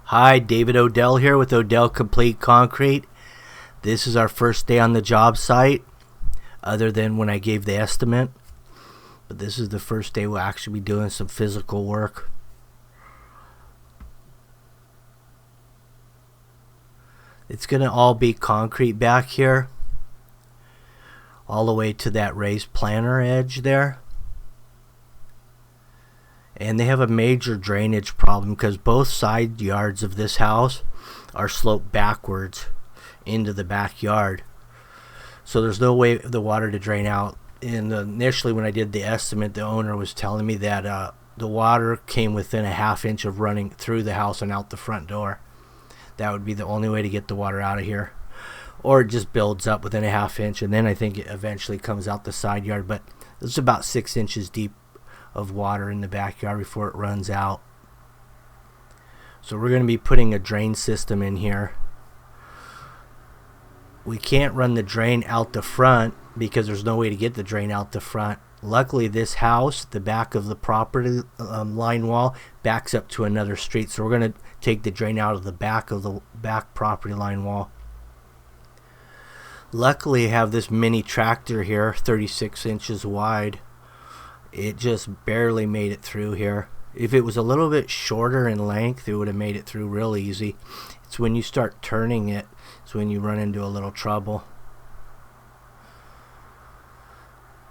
Hi, David Odell here with OdellCompleteConcrete. This is our first day on the job site, other than when I gave the estimate. But this is the first day we'll actually be doing some physical work. It's going to all be concrete back here, all the way to that raised planter edge there. And they have a major drainage problem because both side yards of this house are sloped backwards into the backyard. So there's no way of the water to drain out. And initially when I did the estimate, the owner was telling me that the water came within a ½ inch of running through the house and out the front door. That would be the only way to get the water out of here. Or it just builds up within a ½ inch, and then I think it eventually comes out the side yard. But it's about 6 inches deep of water in the backyard before it runs out. So we're going to be putting a drain system in here. We can't run the drain out the front because there's no way to get the drain out the front. Luckily this house, the back of the property line wall, backs up to another street, so we're going to take the drain out of the back property line wall. Luckily I have this mini tractor here, 36 inches wide. It just barely made it through here. If it was a little bit shorter in length, it would have made it through real easy. It's when you start turning it, it's when you run into a little trouble.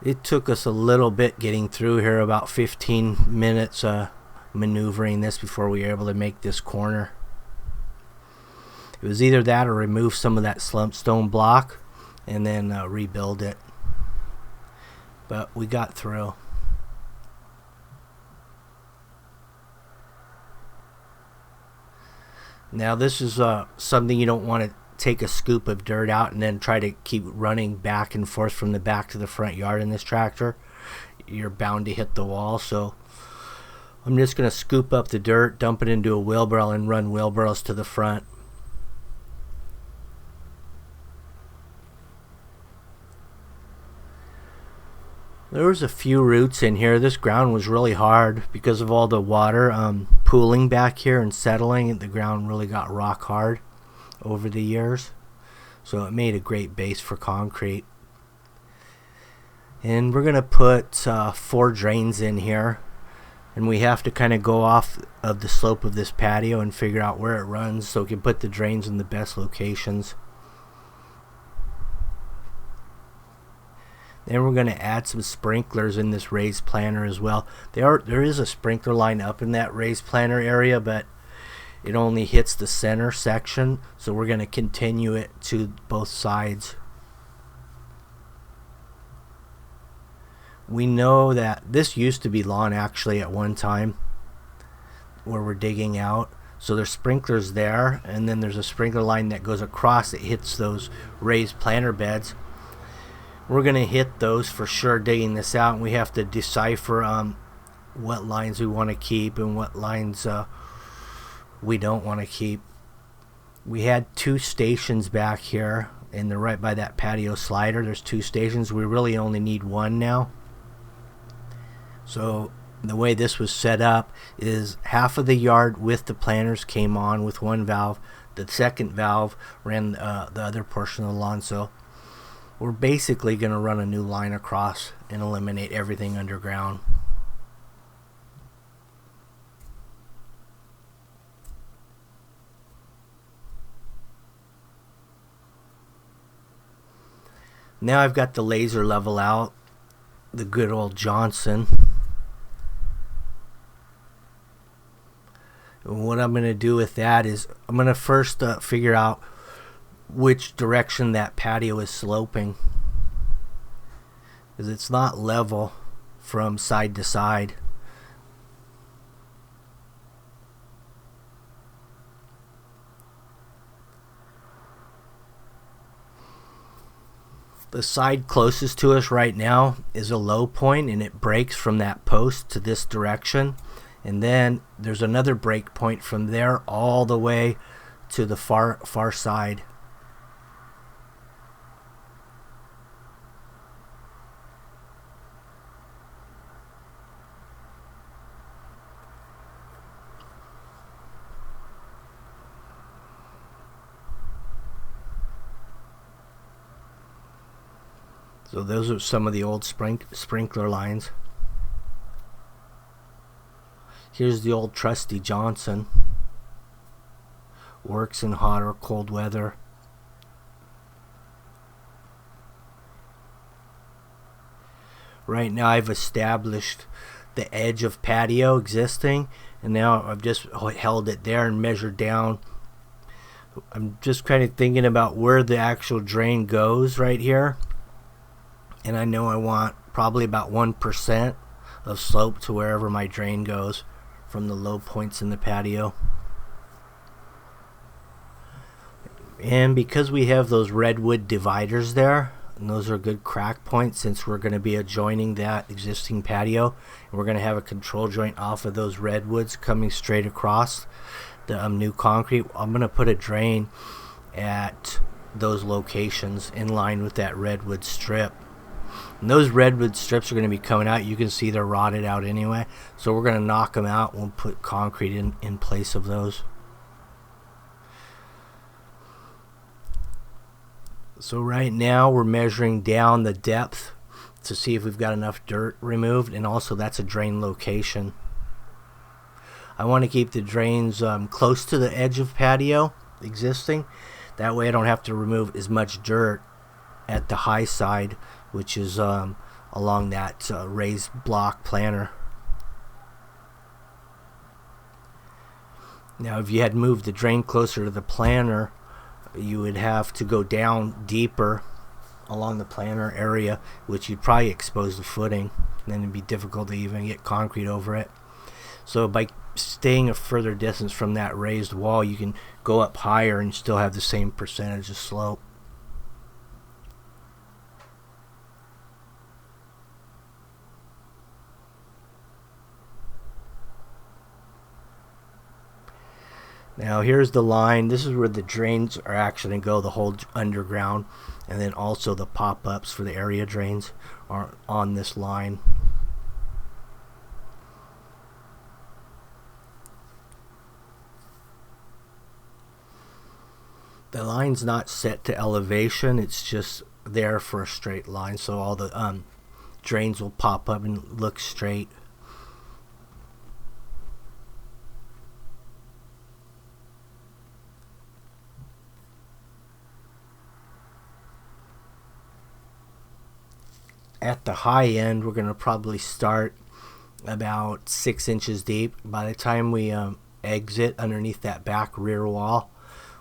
It took us a little bit getting through here, about 15 minutes maneuvering this before we were able to make this corner. It was either that or remove some of that slump stone block and then rebuild it. But we got through. Now this is something you don't want to take a scoop of dirt out and then try to keep running back and forth from the back to the front yard in this tractor. You're bound to hit the wall, so I'm just going to scoop up the dirt, dump it into a wheelbarrow, and run wheelbarrows to the front. There was a few roots in here. This ground was really hard because of all the water pooling back here and settling. The ground really got rock hard over the years, so it made a great base for concrete. And we're gonna put 4 drains in here, and we have to kind of go off of the slope of this patio and figure out where it runs so we can put the drains in the best locations. Then we're going to add some sprinklers in this raised planter as well. There is a sprinkler line up in that raised planter area, but it only hits the center section, so we're going to continue it to both sides. We know that this used to be lawn actually at one time where we're digging out. So there's sprinklers there, and then there's a sprinkler line that goes across that hits those raised planter beds. We're going to hit those for sure digging this out, and we have to decipher what lines we want to keep and what lines we don't want to keep. We had 2 stations back here, and they're right by that patio slider. There's 2 stations. We really only need 1 now. So the way this was set up is half of the yard with the planters came on with 1 valve. The second valve ran the other portion of the lawn, so we're basically going to run a new line across and eliminate everything underground. Now I've got the laser level out, the good old Johnson. And what I'm going to do with that is I'm going to first figure out which direction that patio is sloping, because it's not level from side to side. The side closest to us right now is a low point, and it breaks from that post to this direction, and then there's another break point from there all the way to the far side. So those are some of the old sprinkler lines. Here's the old trusty Johnson. Works in hot or cold weather. Right now I've established the edge of patio existing, and now I've just held it there and measured down. I'm just kind of thinking about where the actual drain goes right here, and I know I want probably about 1% of slope to wherever my drain goes from the low points in the patio. And because we have those redwood dividers there, and those are good crack points, since we're going to be adjoining that existing patio, and we're going to have a control joint off of those redwoods coming straight across the new concrete. I'm going to put a drain at those locations in line with that redwood strip. And those redwood strips are going to be coming out. You can see they're rotted out anyway, so we're going to knock them out and we'll put concrete in place of those. So right now we're measuring down the depth to see if we've got enough dirt removed, and also that's a drain location. I want to keep the drains close to the edge of patio existing. That way I don't have to remove as much dirt at the high side, which is along that raised block planter. Now if you had moved the drain closer to the planter, you would have to go down deeper along the planter area, which you'd probably expose the footing, and then it'd be difficult to even get concrete over it. So by staying a further distance from that raised wall, you can go up higher and still have the same percentage of slope. Now here's the line. This is where the drains are actually going to go, the whole underground, and then also the pop-ups for the area drains are on this line. The line's not set to elevation, it's just there for a straight line, so all the drains will pop up and look straight. At the high end, we're going to probably start about 6 inches deep. By the time we exit underneath that back rear wall,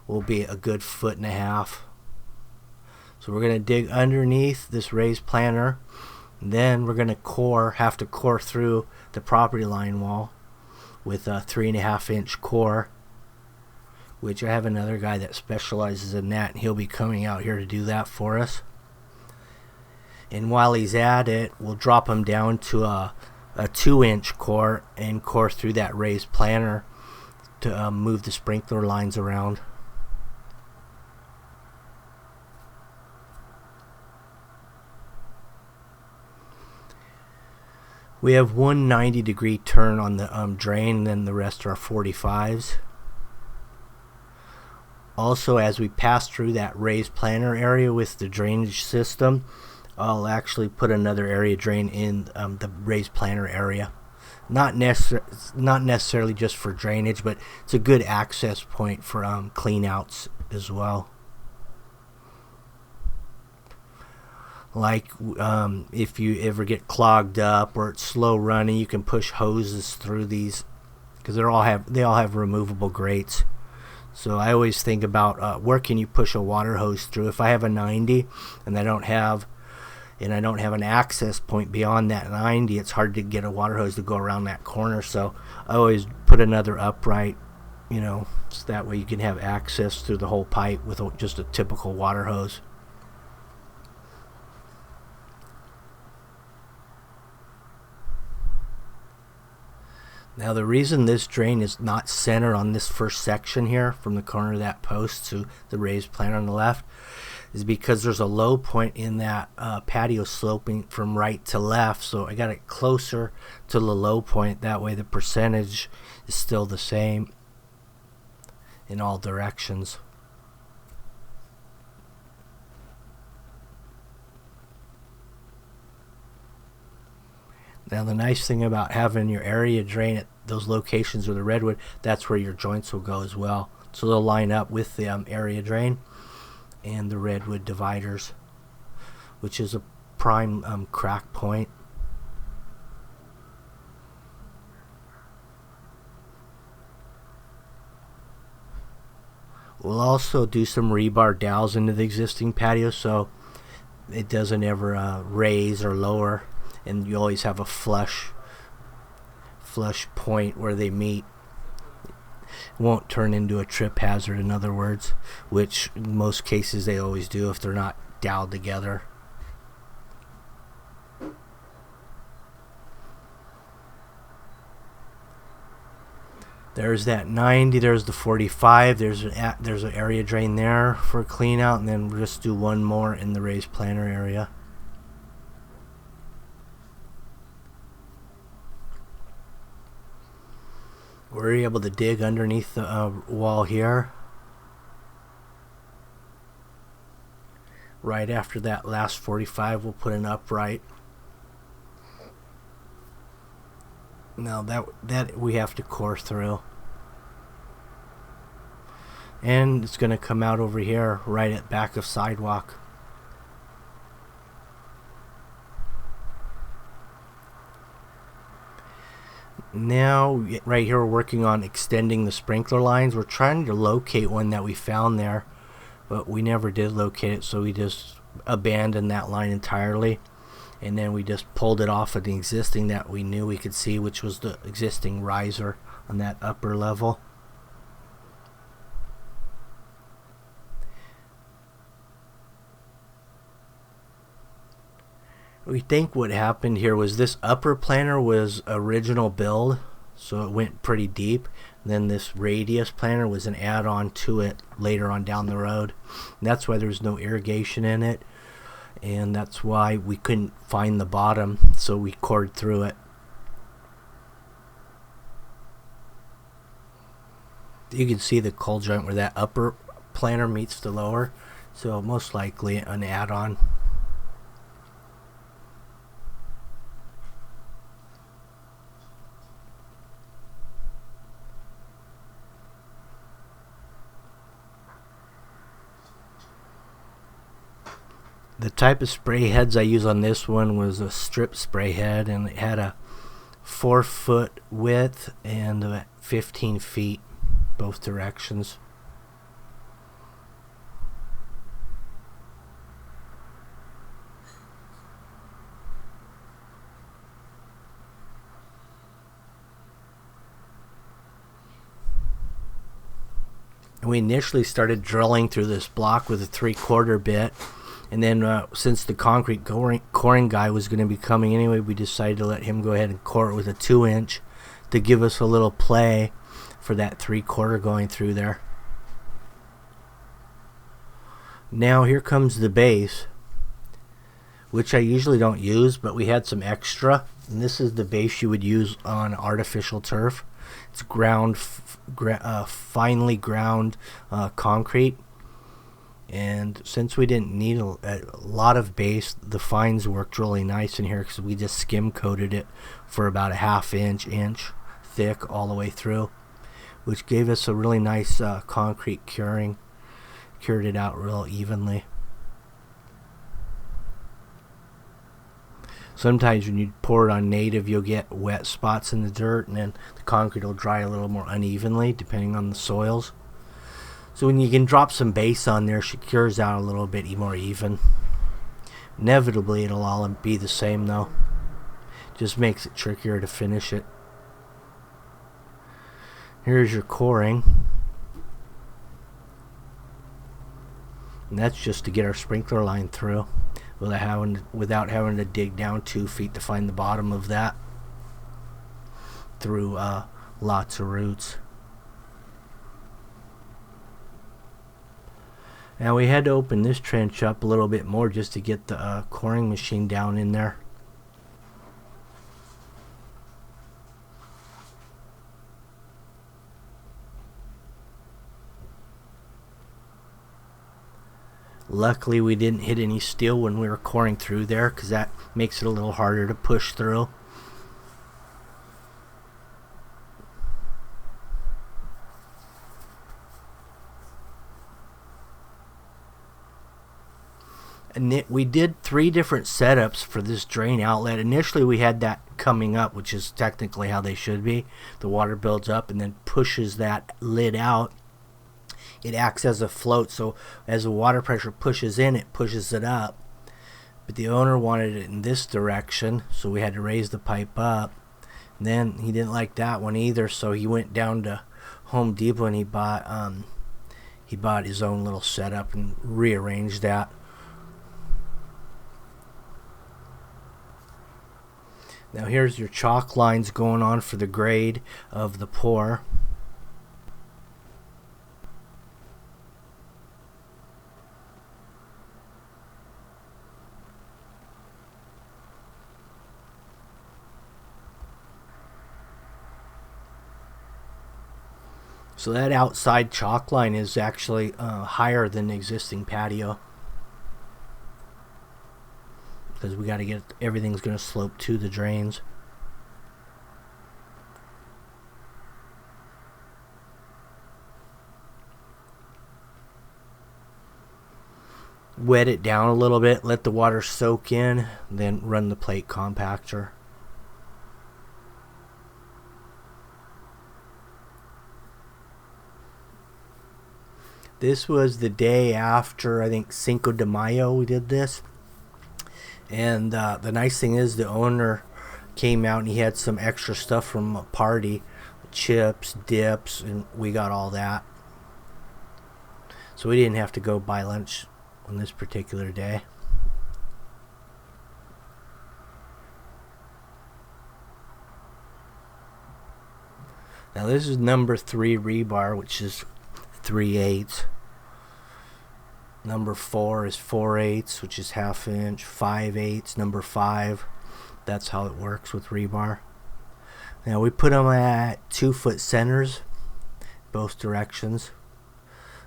will be a good 1.5 feet. So we're going to dig underneath this raised planter, and then we're going to have to core through the property line wall with a 3.5 inch core, which I have another guy that specializes in that, and he'll be coming out here to do that for us. And while he's at it, we'll drop him down to a 2 inch core and core through that raised planter to move the sprinkler lines around. We have one 90-degree turn on the drain, and then the rest are 45s. Also, as we pass through that raised planter area with the drainage system, I'll actually put another area drain in the raised planter area. Not necessarily just for drainage, but it's a good access point for clean outs as well. Like if you ever get clogged up or it's slow running, you can push hoses through these, because they all have removable grates. So I always think about where can you push a water hose through. If I have a 90 and I don't have an access point beyond that 90, it's hard to get a water hose to go around that corner. So I always put another upright, so that way you can have access through the whole pipe with just a typical water hose. Now the reason this drain is not centered on this first section here from the corner of that post to the raised planter on the left is because there's a low point in that patio sloping from right to left, so I got it closer to the low point. That way the percentage is still the same in all directions. Now the nice thing about having your area drain at those locations with the redwood, that's where your joints will go as well. So they'll line up with the area drain and the redwood dividers, which is a prime crack point. We'll also do some rebar dowels into the existing patio so it doesn't ever raise or lower, and you always have a flush point where they meet. It won't turn into a trip hazard, in other words, which in most cases they always do if they're not doweled together. There's that 90, there's the 45, there's an area drain there for a clean out, and then we'll just do one more in the raised planter area. We're able to dig underneath the wall here. Right after that last 45, we'll put an upright. Now that we have to core through, and it's going to come out over here right at back of sidewalk. Now right here we're working on extending the sprinkler lines. We're trying to locate one that we found there, but we never did locate it, so we just abandoned that line entirely. And then we just pulled it off of the existing that we knew we could see, which was the existing riser on that upper level. We think what happened here was this upper planter was original build, so it went pretty deep. And then this radius planter was an add-on to it later on down the road. And that's why there's no irrigation in it. And that's why we couldn't find the bottom, so we cored through it. You can see the cold joint where that upper planter meets the lower, so most likely an add-on. The type of spray heads I use on this one was a strip spray head, and it had a 4-foot width and 15 feet both directions. And we initially started drilling through this block with a 3/4 bit. And then since the concrete coring guy was going to be coming anyway, we decided to let him go ahead and core it with a 2-inch to give us a little play for that 3/4 going through there. Now here comes the base, which I usually don't use, but we had some extra. And this is the base you would use on artificial turf. It's finely ground concrete. And since we didn't need a lot of base, the fines worked really nice in here because we just skim coated it for about a 1/2 inch thick all the way through, which gave us a really nice concrete curing. Cured it out real evenly. Sometimes when you pour it on native, you'll get wet spots in the dirt, and then the concrete will dry a little more unevenly depending on the soils. So when you can drop some base on there, she cures out a little bit more even. Inevitably, it'll all be the same though. Just makes it trickier to finish it. Here's your coring. And that's just to get our sprinkler line through without having to dig down 2 feet to find the bottom of that through lots of roots. Now we had to open this trench up a little bit more just to get the coring machine down in there. Luckily we didn't hit any steel when we were coring through there, because that makes it a little harder to push through. we did 3 different setups for this drain outlet. Initially we had that coming up, which is technically how they should be. The water builds up and then pushes that lid out. It acts as a float, so as the water pressure pushes in, it pushes it up. But the owner wanted it in this direction, so we had to raise the pipe up. And then he didn't like that one either, so he went down to Home Depot and he bought his own little setup and rearranged that. Now here's your chalk lines going on for the grade of the pour. So that outside chalk line is actually higher than the existing patio, because we got to get, everything's going to slope to the drains. Wet it down a little bit, let the water soak in, then run the plate compactor. This was the day after, I think, Cinco de Mayo we did this. And the nice thing is the owner came out and he had some extra stuff from a party. Chips, dips, and we got all that. So we didn't have to go buy lunch on this particular day. Now this is number 3 rebar, which is 3/8. Number 4 is 4/8, which is 1/2 inch. 5/8, number 5. That's how it works with rebar. Now we put them at 2-foot centers, both directions.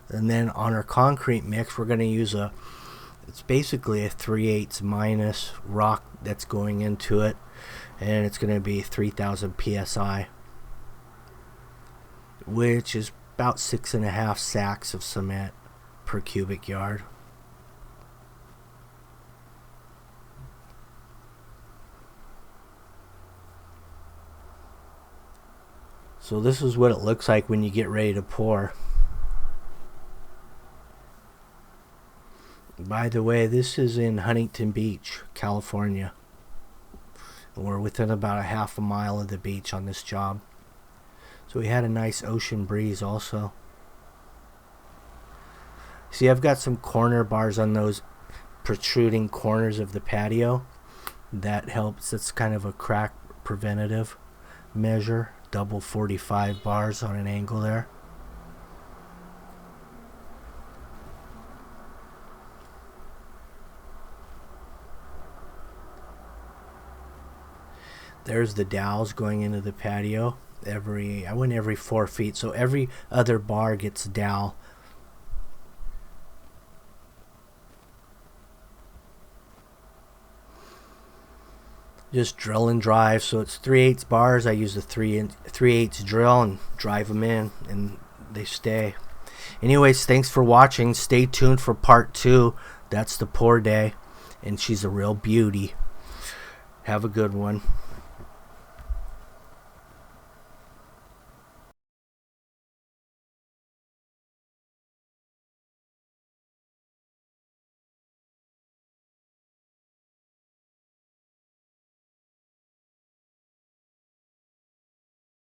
And then on our concrete mix, we're going to use it's basically a 3/8 minus rock that's going into it, and it's going to be 3,000 psi, which is about 6.5 sacks of cement per cubic yard. So this is what it looks like when you get ready to pour. By the way, this is in Huntington Beach, California. We're within about a 1/2 mile of the beach on this job. So we had a nice ocean breeze also. See, I've got some corner bars on those protruding corners of the patio. That helps. It's kind of a crack preventative measure. Double 45 bars on an angle there. There's the dowels going into the patio. I went every 4 feet, so every other bar gets a dowel. Just drill and drive. So it's 3/8 bars. I use the 3/8 drill and drive them in, and they stay. Anyways, thanks for watching. Stay tuned for part 2. That's the pour day, and she's a real beauty. Have a good one.